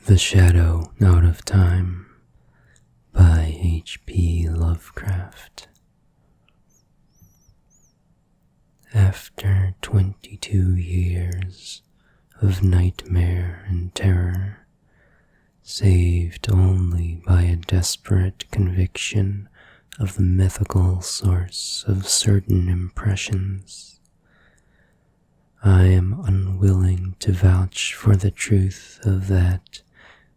The Shadow Out of Time by H.P. Lovecraft. After 22 years of nightmare and terror, saved only by a desperate conviction of the mythical source of certain impressions, I am unwilling to vouch for the truth of that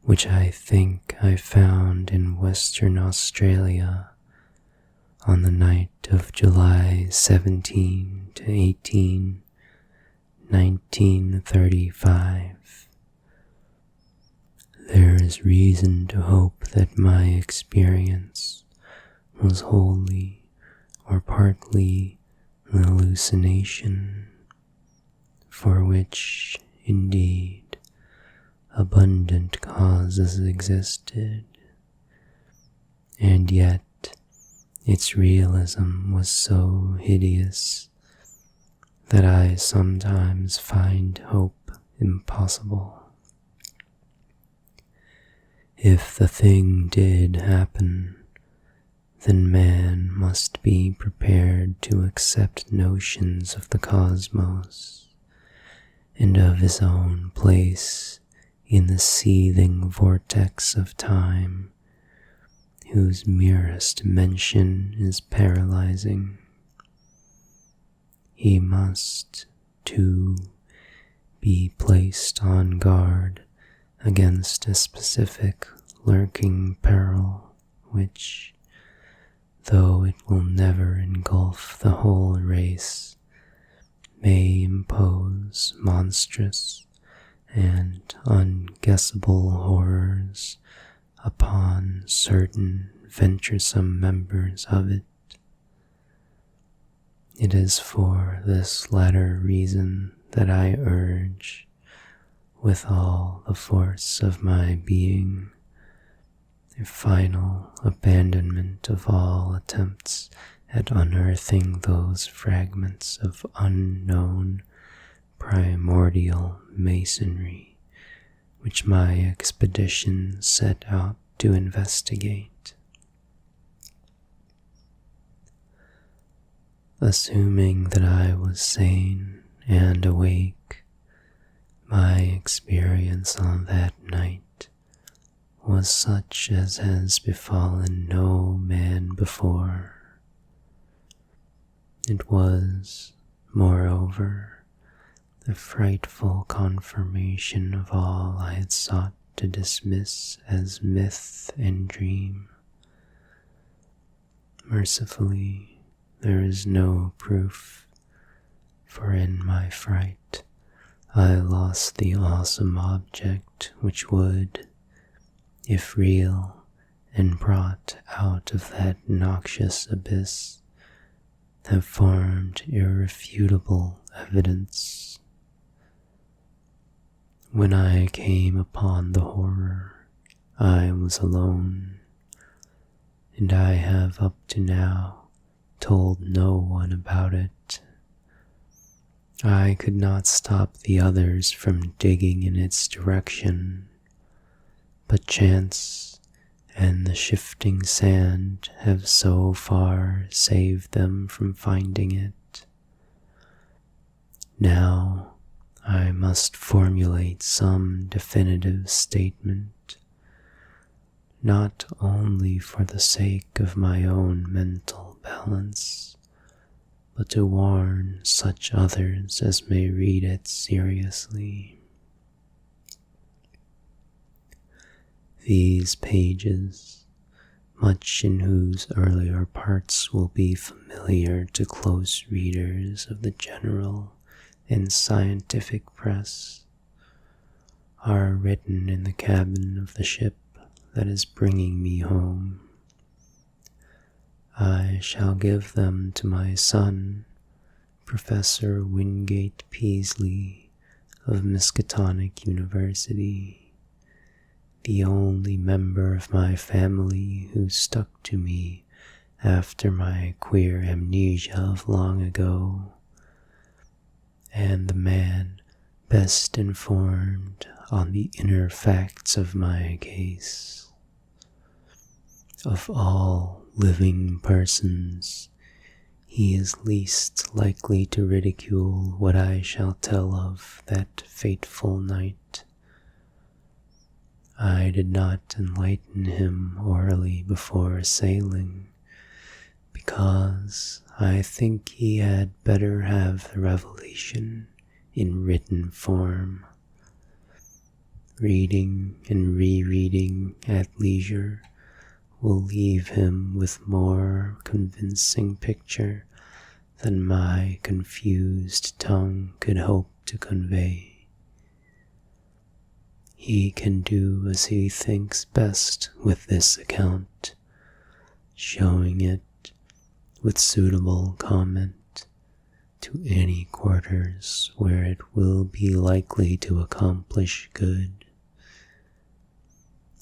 which I think I found in Western Australia on the night of July 17 to 18, 1935. There is reason to hope that my experience was wholly or partly an hallucination, for which, indeed, abundant causes existed, and yet its realism was so hideous that I sometimes find hope impossible. If the thing did happen, then man must be prepared to accept notions of the cosmos and of his own place in the seething vortex of time, whose merest mention is paralyzing. He must, too, be placed on guard against a specific lurking peril which, though it will never engulf the whole race, may impose monstrous and unguessable horrors upon certain venturesome members of it. It is for this latter reason that I urge, with all the force of my being, a final abandonment of all attempts at unearthing those fragments of unknown primordial masonry which my expedition set out to investigate. Assuming that I was sane and awake, my experience on that night was such as has befallen no man before. It was, moreover, the frightful confirmation of all I had sought to dismiss as myth and dream. Mercifully, there is no proof, for in my fright I lost the awesome object which would, if real and brought out of that noxious abyss, have formed irrefutable evidence. When I came upon the horror, I was alone, and I have up to now told no one about it. I could not stop the others from digging in its direction, but chance and the shifting sand have so far saved them from finding it. Now I must formulate some definitive statement, not only for the sake of my own mental balance, but to warn such others as may read it seriously. These pages, much in whose earlier parts will be familiar to close readers of the general and scientific press, are written in the cabin of the ship that is bringing me home. I shall give them to my son, Professor Wingate Peasley of Miskatonic University, the only member of my family who stuck to me after my queer amnesia of long ago, and the man best informed on the inner facts of my case. Of all living persons, he is least likely to ridicule what I shall tell of that fateful night. I did not enlighten him orally before sailing, because I think he had better have the revelation in written form. Reading and rereading at leisure will leave him with more convincing picture than my confused tongue could hope to convey. He can do as he thinks best with this account, showing it with suitable comment to any quarters where it will be likely to accomplish good.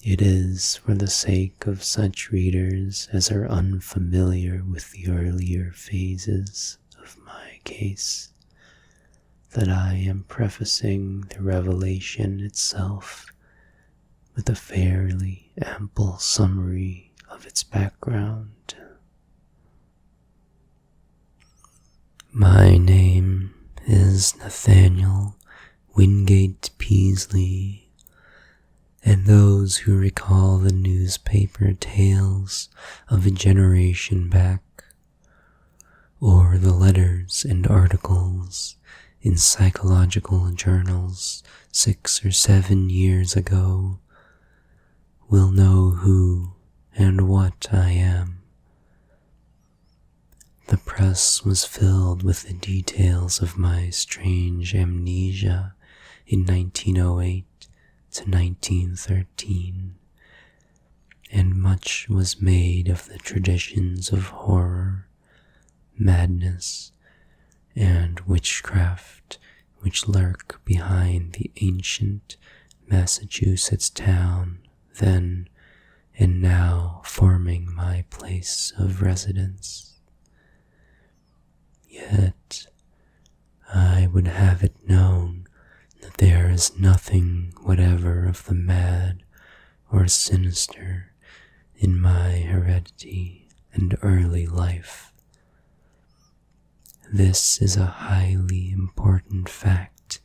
It is for the sake of such readers as are unfamiliar with the earlier phases of my case that I am prefacing the revelation itself with a fairly ample summary of its background. My name is Nathaniel Wingate Peasley, and those who recall the newspaper tales of a generation back, or the letters and articles in psychological journals 6 or 7 years ago, will know who and what I am. The press was filled with the details of my strange amnesia in 1908 to 1913, and much was made of the traditions of horror, madness, and witchcraft which lurk behind the ancient Massachusetts town then and now forming my place of residence. Yet I would have it known that there is nothing whatever of the mad or sinister in my heredity and early life. This is a highly important fact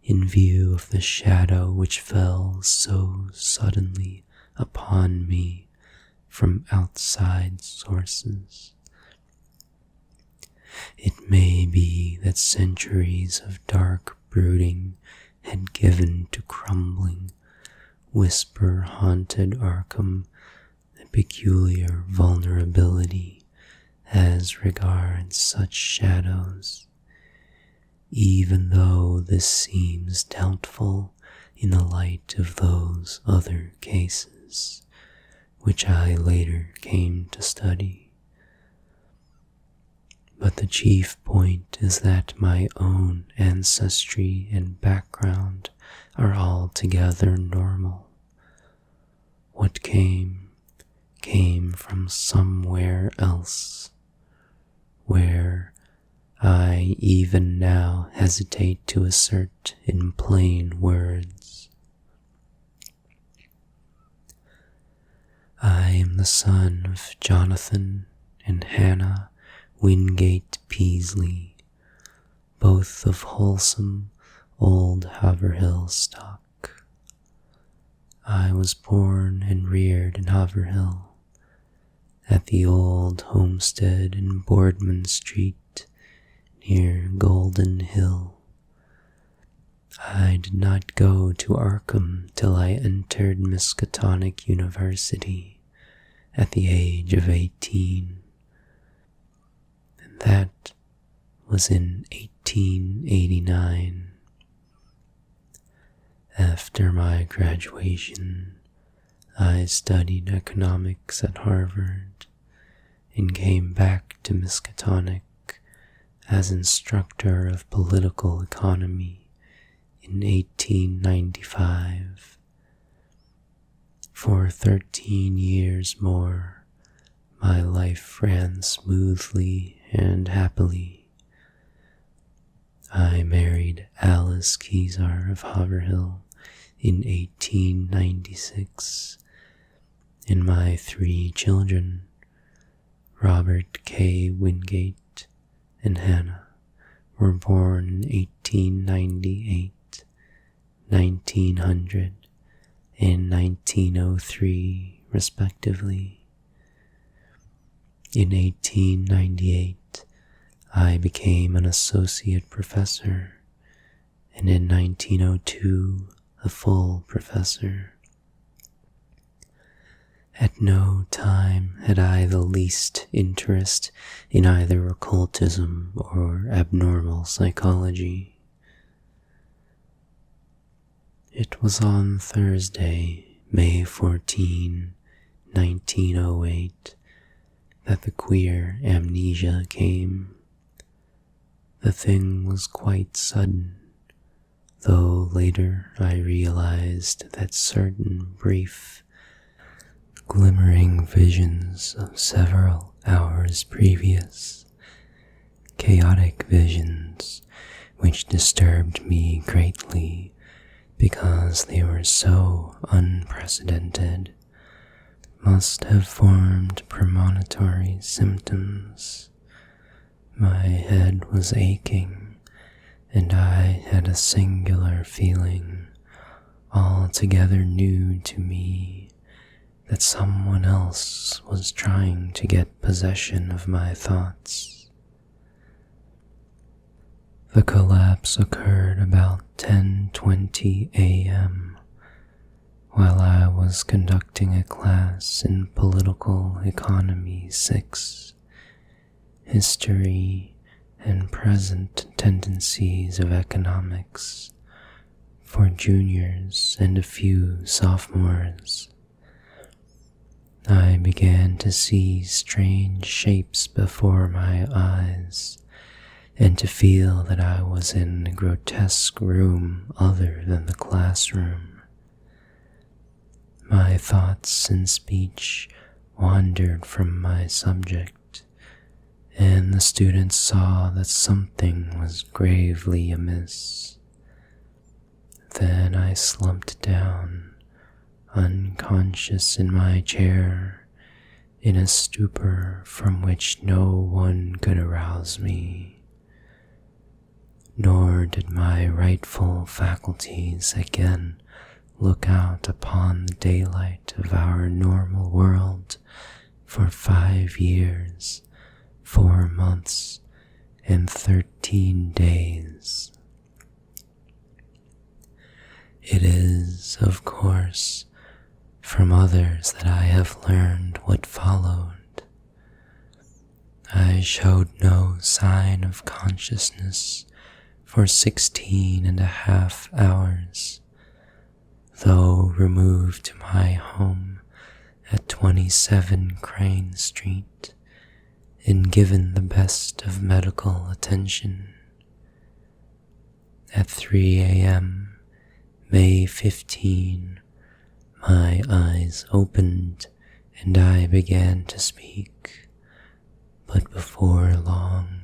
in view of the shadow which fell so suddenly upon me from outside sources. It may be that centuries of dark brooding had given to crumbling, whisper-haunted Arkham the peculiar vulnerability as regards such shadows, even though this seems doubtful in the light of those other cases which I later came to study. But the chief point is that my own ancestry and background are altogether normal. What came from somewhere else, where I even now hesitate to assert in plain words. I am the son of Jonathan and Hannah Wingate Peasley, both of wholesome old Haverhill stock. I was born and reared in Haverhill, at the old homestead in Boardman Street, near Golden Hill. I did not go to Arkham till I entered Miskatonic University at the age of 18. And that was in 1889. After my graduation, I studied economics at Harvard and came back to Miskatonic as instructor of political economy in 1895. For 13 years more, my life ran smoothly and happily. I married Alice Kezar of Haverhill in 1896, and my 3 children, Robert K. Wingate and Hannah, were born in 1898, 1900, and 1903, respectively. In 1898, I became an associate professor, and in 1902, a full professor. At no time had I the least interest in either occultism or abnormal psychology. It was on Thursday, May 14, 1908, that the queer amnesia came. The thing was quite sudden, though later I realized that certain brief, glimmering visions of several hours previous, chaotic visions which disturbed me greatly because they were so unprecedented, must have formed premonitory symptoms. My head was aching, and I had a singular feeling, altogether new to me, that someone else was trying to get possession of my thoughts. The collapse occurred about 10:20 a.m. while I was conducting a class in Political Economy 6, History and Present Tendencies of Economics, for juniors and a few sophomores. I began to see strange shapes before my eyes, and to feel that I was in a grotesque room other than the classroom. My thoughts and speech wandered from my subject, and the students saw that something was gravely amiss. Then I slumped down, unconscious in my chair, in a stupor from which no one could arouse me. Nor did my rightful faculties again look out upon the daylight of our normal world for 5 years, 4 months, and 13 days. It is, of course, from others that I have learned what followed. I showed no sign of consciousness for 16.5 hours, though removed to my home at 27 Crane Street and given the best of medical attention. At 3 a.m., May 15, my eyes opened and I began to speak, but before long,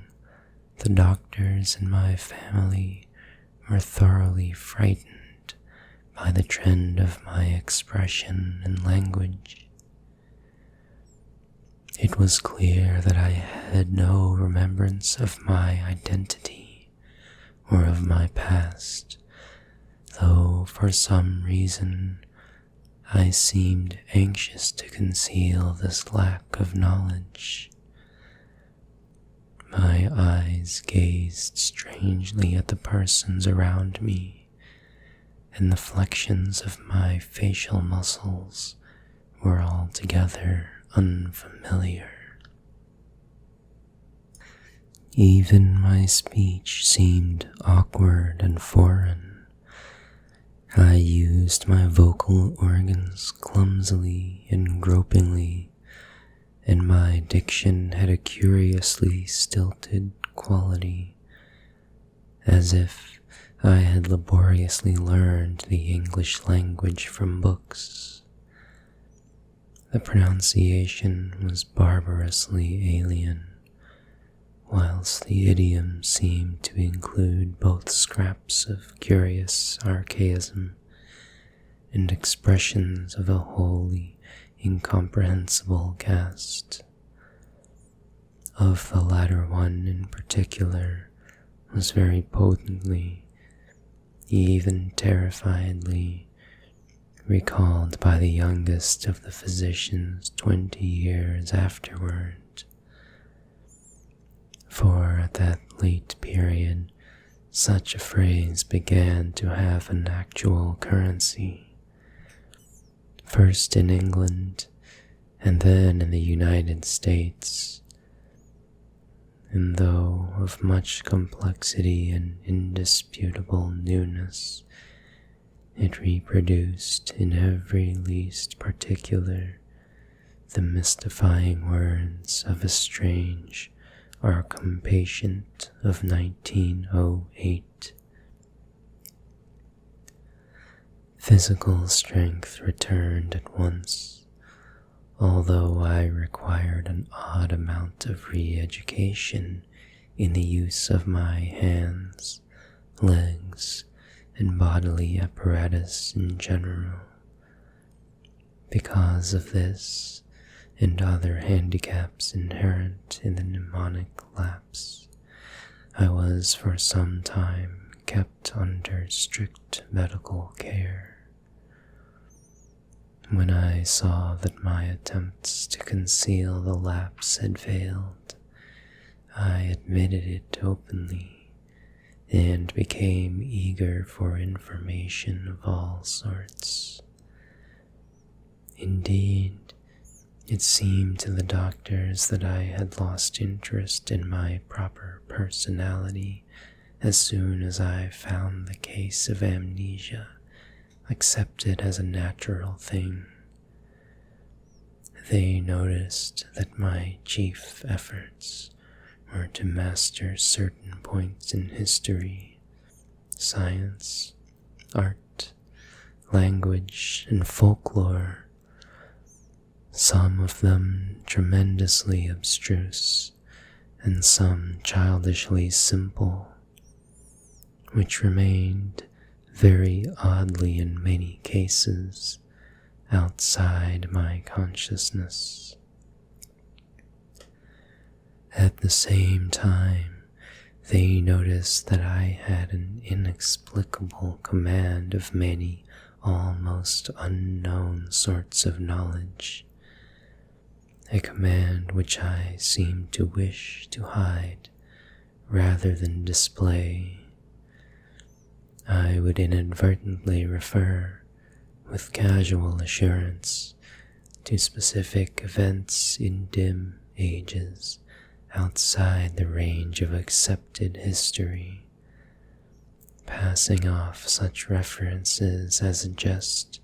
the doctors and my family were thoroughly frightened by the trend of my expression and language. It was clear that I had no remembrance of my identity or of my past, though for some reason I seemed anxious to conceal this lack of knowledge. My eyes gazed strangely at the persons around me, and the flexions of my facial muscles were altogether unfamiliar. Even my speech seemed awkward and foreign. I used my vocal organs clumsily and gropingly, and my diction had a curiously stilted quality, as if I had laboriously learned the English language from books. The pronunciation was barbarously alien, whilst the idiom seemed to include both scraps of curious archaism and expressions of a wholly incomprehensible cast. Of the latter one in particular was very potently, even terrifiedly, recalled by the youngest of the physicians 20 years afterward. For at that late period, such a phrase began to have an actual currency, first in England and then in the United States, and though of much complexity and indisputable newness, it reproduced in every least particular the mystifying words of a strange Arkham patient of 1908. Physical strength returned at once, although I required an odd amount of re-education in the use of my hands, legs, and bodily apparatus in general. Because of this, and other handicaps inherent in the mnemonic lapse, I was for some time kept under strict medical care. When I saw that my attempts to conceal the lapse had failed, I admitted it openly and became eager for information of all sorts. Indeed, it seemed to the doctors that I had lost interest in my proper personality as soon as I found the case of amnesia accepted as a natural thing. They noticed that my chief efforts were to master certain points in history, science, art, language, and folklore, some of them tremendously abstruse, and some childishly simple, which remained very oddly in many cases outside my consciousness. At the same time, they noticed that I had an inexplicable command of many almost unknown sorts of knowledge, a command which I seemed to wish to hide rather than display. I would inadvertently refer, with casual assurance, to specific events in dim ages outside the range of accepted history, passing off such references as a jest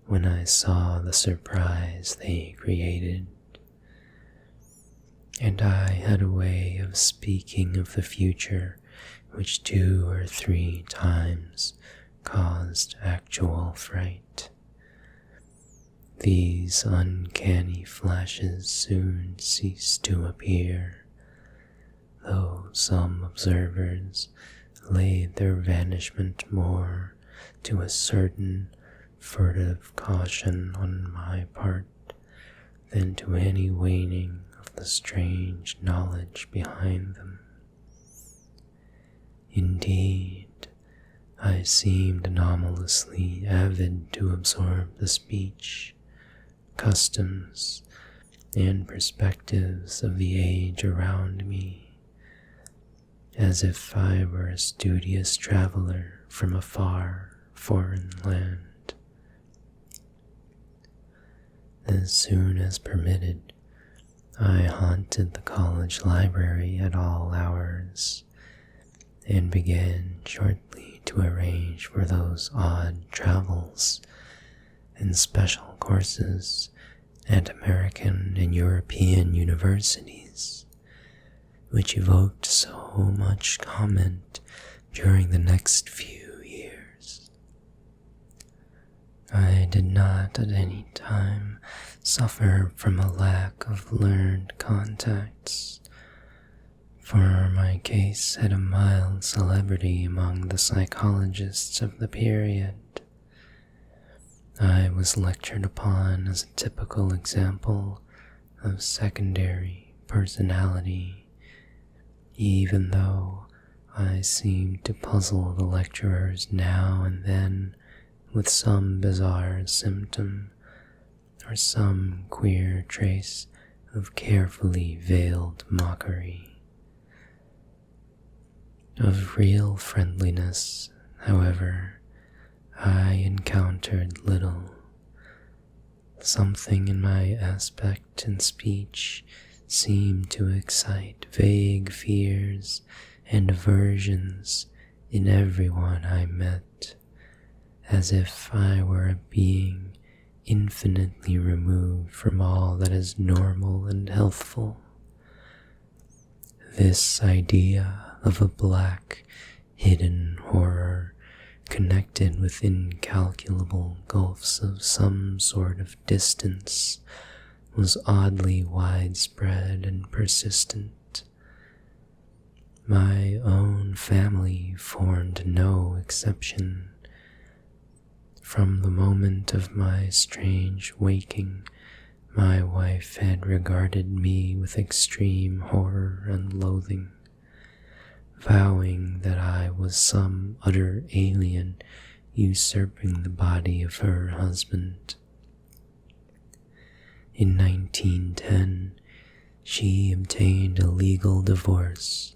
when I saw the surprise they created. And I had a way of speaking of the future which 2 or 3 times caused actual fright. These uncanny flashes soon ceased to appear, though some observers laid their vanishment more to a certain furtive caution on my part than to any waning of the strange knowledge behind them. Indeed, I seemed anomalously avid to absorb the speech, customs, and perspectives of the age around me, as if I were a studious traveler from a far foreign land. As soon as permitted, I haunted the college library at all hours, and began shortly to arrange for those odd travels and special courses at American and European universities, which evoked so much comment during the next few years. I did not at any time suffer from a lack of learned contacts, for my case had a mild celebrity among the psychologists of the period. I was lectured upon as a typical example of secondary personality, even though I seemed to puzzle the lecturers now and then with some bizarre symptom or some queer trace of carefully veiled mockery. Of real friendliness, however, I encountered little. Something in my aspect and speech seemed to excite vague fears and aversions in everyone I met, as if I were a being infinitely removed from all that is normal and healthful. This idea of a black, hidden horror connected with incalculable gulfs of some sort of distance was oddly widespread and persistent. My own family formed no exception. From the moment of my strange waking, my wife had regarded me with extreme horror and loathing, vowing that I was some utter alien usurping the body of her husband. In 1910, she obtained a legal divorce,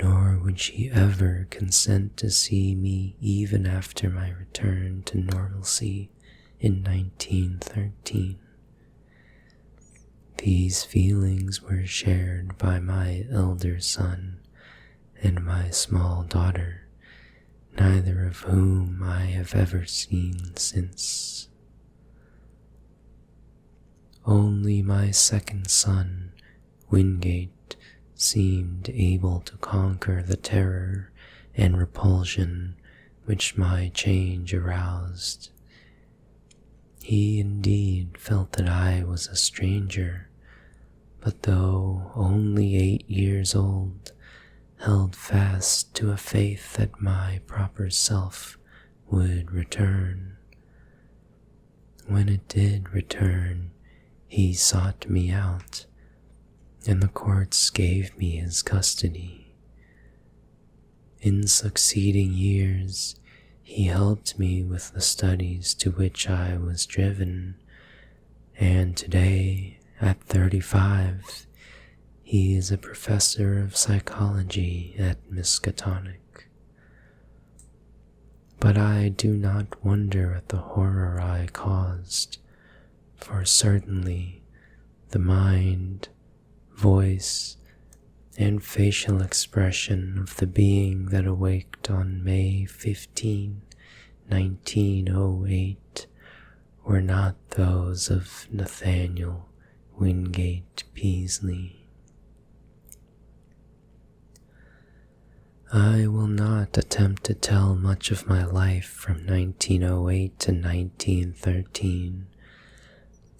nor would she ever consent to see me even after my return to normalcy in 1913. These feelings were shared by my elder son and my small daughter, neither of whom I have ever seen since. Only my second son, Wingate, seemed able to conquer the terror and repulsion which my change aroused. He indeed felt that I was a stranger, but though only 8 years old, held fast to a faith that my proper self would return. When it did return, he sought me out, and the courts gave me his custody. In succeeding years, he helped me with the studies to which I was driven, and today, at 35, he is a professor of psychology at Miskatonic. But I do not wonder at the horror I caused, for certainly the mind, voice, and facial expression of the being that awaked on May 15, 1908, were not those of Nathaniel Wingate Peasley. I will not attempt to tell much of my life from 1908 to 1913,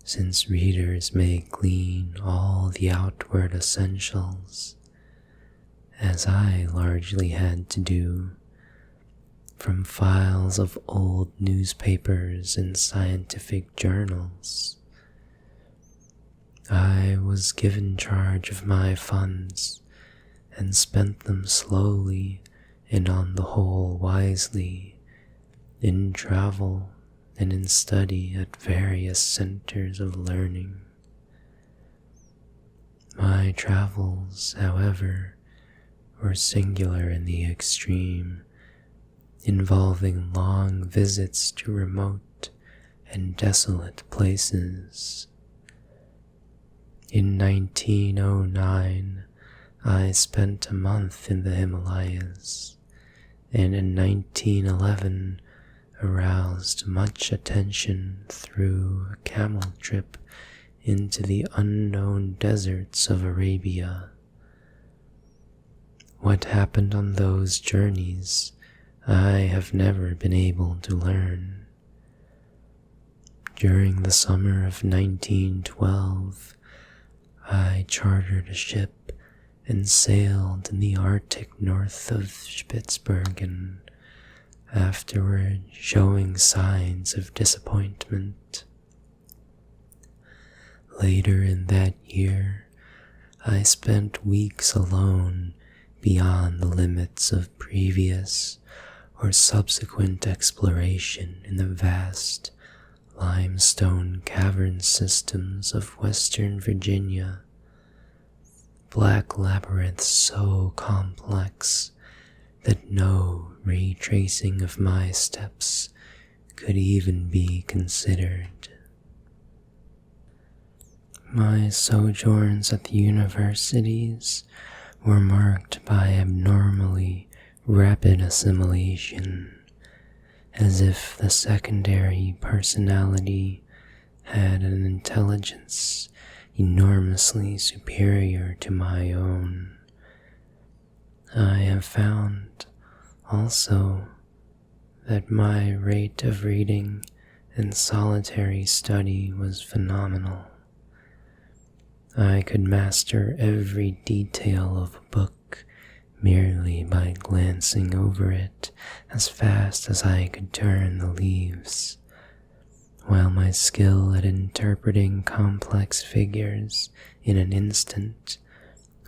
since readers may glean all the outward essentials, as I largely had to do, from files of old newspapers and scientific journals. I was given charge of my funds and spent them slowly and on the whole wisely in travel and in study at various centers of learning. My travels, however, were singular in the extreme, involving long visits to remote and desolate places. In 1909, I spent a month in the Himalayas, and in 1911 aroused much attention through a camel trip into the unknown deserts of Arabia. What happened on those journeys I have never been able to learn. During the summer of 1912, I chartered a ship and sailed in the Arctic north of Spitsbergen, afterward showing signs of disappointment. Later in that year, I spent weeks alone beyond the limits of previous or subsequent exploration in the vast limestone cavern systems of Western Virginia, black labyrinths so complex that no retracing of my steps could even be considered. My sojourns at the universities were marked by abnormally rapid assimilation, as if the secondary personality had an intelligence enormously superior to my own. I have found also that my rate of reading and solitary study was phenomenal. I could master every detail of a book merely by glancing over it as fast as I could turn the leaves, while my skill at interpreting complex figures in an instant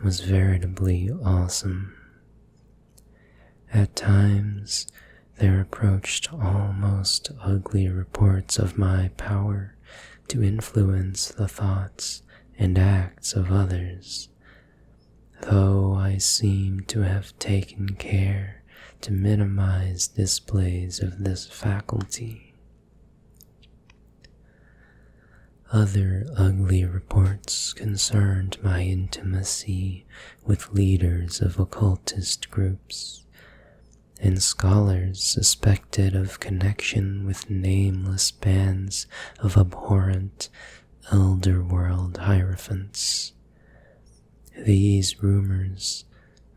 was veritably awesome. At times, there approached almost ugly reports of my power to influence the thoughts and acts of others, though I seem to have taken care to minimize displays of this faculty. Other ugly reports concerned my intimacy with leaders of occultist groups, and scholars suspected of connection with nameless bands of abhorrent elder-world hierophants. These rumors,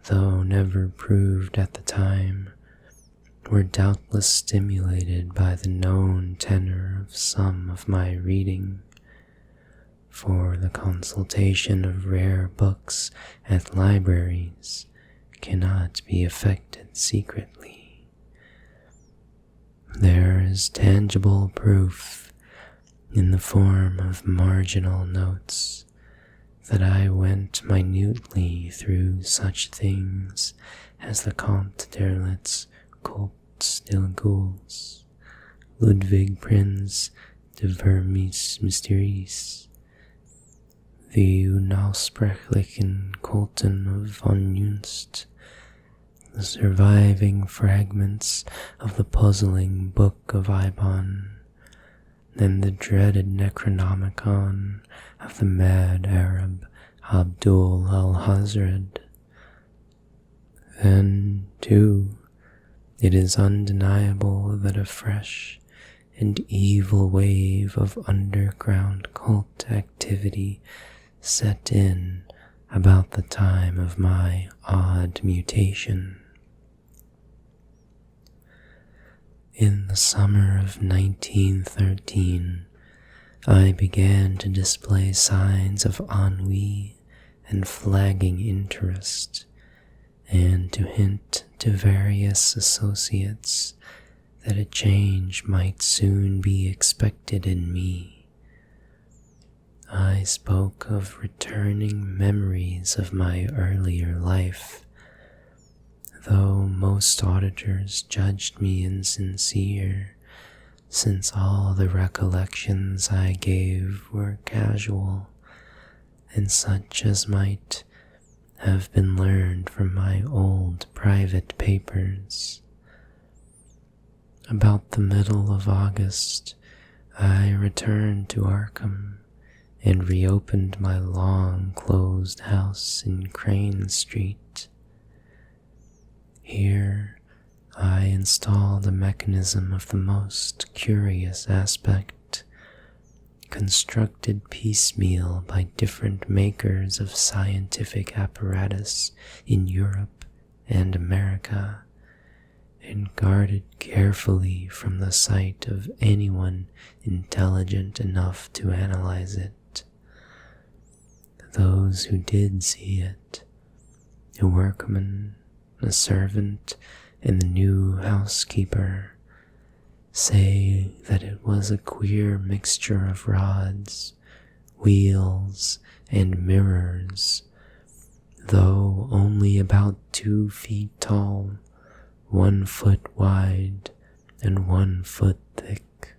though never proved at the time, were doubtless stimulated by the known tenor of some of my reading, for the consultation of rare books at libraries cannot be effected secretly. There is tangible proof in the form of marginal notes that I went minutely through such things as the Comte d'Erlitz Kultstilguls, Ludwig Prinz de Vermis Mysteries, the Unaussprechlichen Kulten of von Junst, the surviving fragments of the puzzling Book of Ibon, and the dreaded Necronomicon of the mad Arab Abdul al-Hazred. Then, too, it is undeniable that a fresh and evil wave of underground cult activity set in about the time of my odd mutation. In the summer of 1913, I began to display signs of ennui and flagging interest, and to hint to various associates that a change might soon be expected in me. I spoke of returning memories of my earlier life, though most auditors judged me insincere, since all the recollections I gave were casual, and such as might have been learned from my old private papers. About the middle of August, I returned to Arkham and reopened my long-closed house in Crane Street. Here, I installed a mechanism of the most curious aspect, constructed piecemeal by different makers of scientific apparatus in Europe and America, and guarded carefully from the sight of anyone intelligent enough to analyze it. Those who did see it a workman, a servant, and the new housekeeper say that it was a queer mixture of rods, wheels, and mirrors, though only about 2 feet tall, 1 foot wide, and 1 foot thick.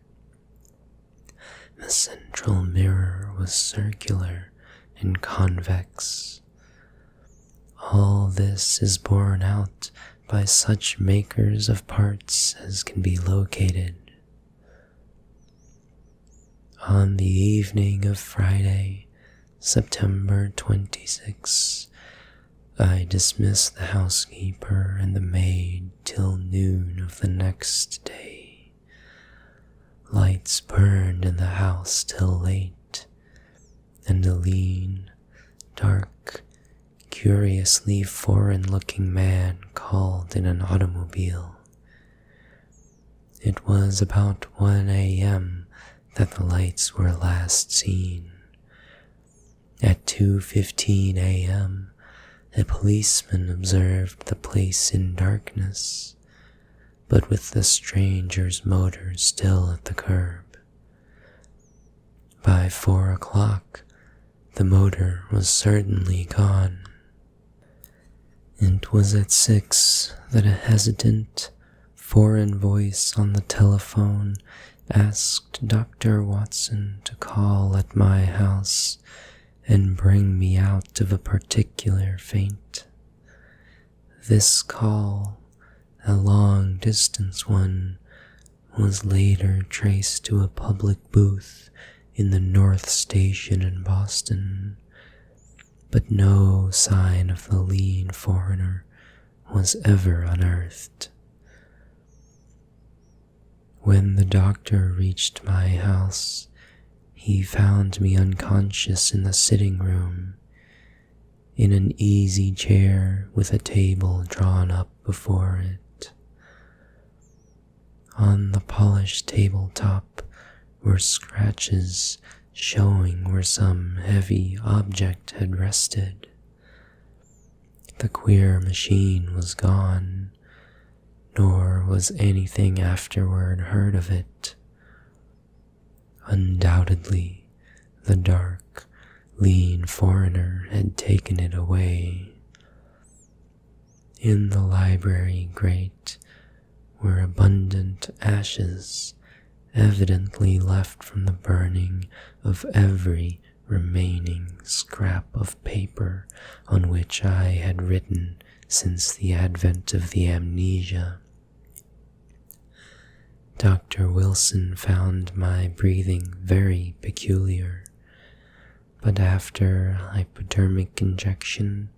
The central mirror was circular and convex. All this is borne out by such makers of parts as can be located. On the evening of Friday, September 26, I dismissed the housekeeper and the maid till noon of the next day. Lights burned in the house till late, and a lean, dark, curiously foreign-looking man called in an automobile. It was about 1 a.m. that the lights were last seen. At 2:15 a.m., a policeman observed the place in darkness, but with the stranger's motor still at the curb. By 4 o'clock, the motor was certainly gone. It was at 6 that a hesitant, foreign voice on the telephone asked Dr. Watson to call at my house and bring me out of a particular faint. This call, a long-distance one, was later traced to a public booth in the North Station in Boston, but no sign of the lean foreigner was ever unearthed. When the doctor reached my house, he found me unconscious in the sitting room, in an easy chair with a table drawn up before it. On the polished tabletop were scratches showing where some heavy object had rested. The queer machine was gone, nor was anything afterward heard of it. Undoubtedly, the dark, lean foreigner had taken it away. In the library grate were abundant ashes, evidently left from the burning of every remaining scrap of paper on which I had written since the advent of the amnesia. Dr. Wilson found my breathing very peculiar, but after hypodermic injection,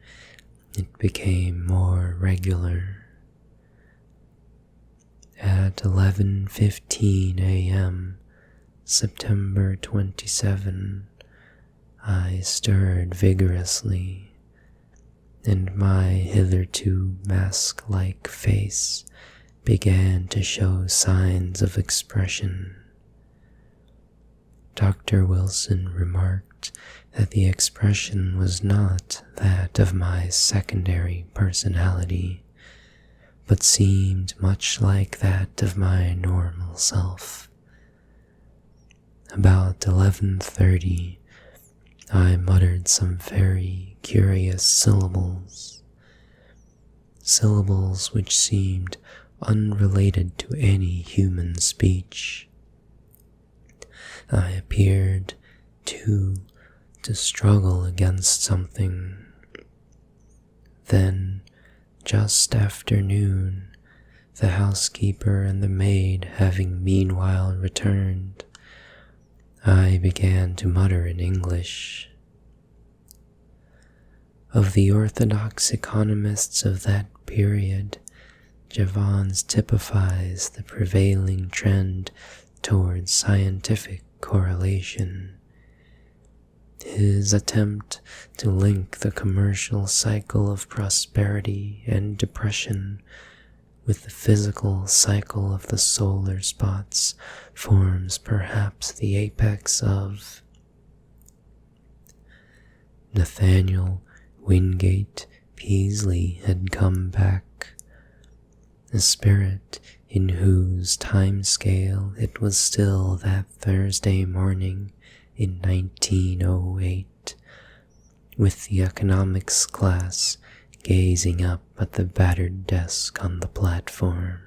it became more regular. At 11:15 a.m., September 27, I stirred vigorously, and my hitherto mask-like face began to show signs of expression. Dr. Wilson remarked that the expression was not that of my secondary personality, but seemed much like that of my normal self. About 11:30, I muttered some very curious syllables which seemed unrelated to any human speech. I appeared, too, to struggle against something. Then, just after noon, the housekeeper and the maid having meanwhile returned, I began to mutter in English. Of the orthodox economists of that period, Jevons typifies the prevailing trend towards scientific correlation. His attempt to link the commercial cycle of prosperity and depression with the physical cycle of the solar spots forms perhaps the apex of. Nathaniel Wingate Peasley had come back, a spirit in whose time scale it was still that Thursday morning in 1908, with the economics class gazing up at the battered desk on the platform.